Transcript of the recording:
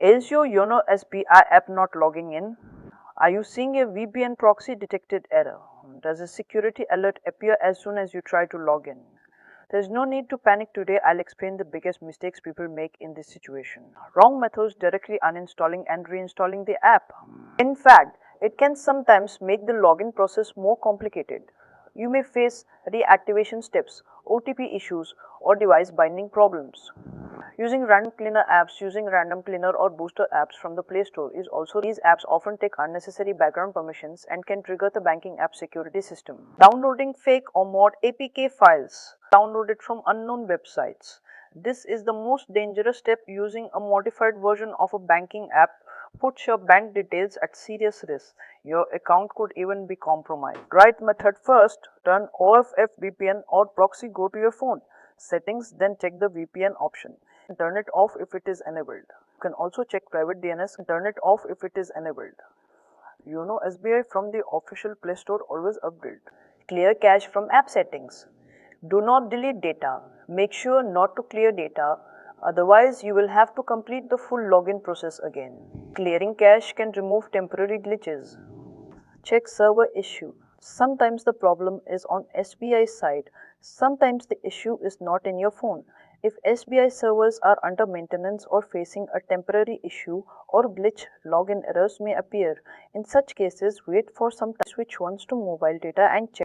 Is your YONO SBI app not logging in? Are you seeing a VPN proxy detected error? Does a security alert appear as soon as you try to log in? There's no need to panic today. I'll explain the biggest mistakes people make in this situation. Wrong methods: directly uninstalling and reinstalling the app. In fact, it can sometimes make the login process more complicated. You may face reactivation steps, OTP issues, or device binding problems. Using random cleaner apps, using random cleaner or booster apps from the Play Store is also. These apps often take unnecessary background permissions and can trigger the banking app security system. Downloading fake or mod APK files downloaded from unknown websites. This is the most dangerous step. Using a modified version of a banking app puts your bank details at serious risk. Your account could even be compromised. Right method: first, turn OFF VPN or proxy. Go to your phone settings, then check the VPN option. Turn it off if it is enabled. You can also check private DNS and turn it off if it is enabled. YONO SBI from the official Play Store. Always update. Clear cache from app settings. Do not delete data. Make sure not to clear data, otherwise you will have to complete the full login process again. Clearing cache can remove temporary glitches. Check server issue. Sometimes the problem is on SBI side. Sometimes the issue is not in your phone. If SBI servers are under maintenance or facing a temporary issue or glitch, login errors may appear. In such cases, wait for some time, switch once to mobile data and check.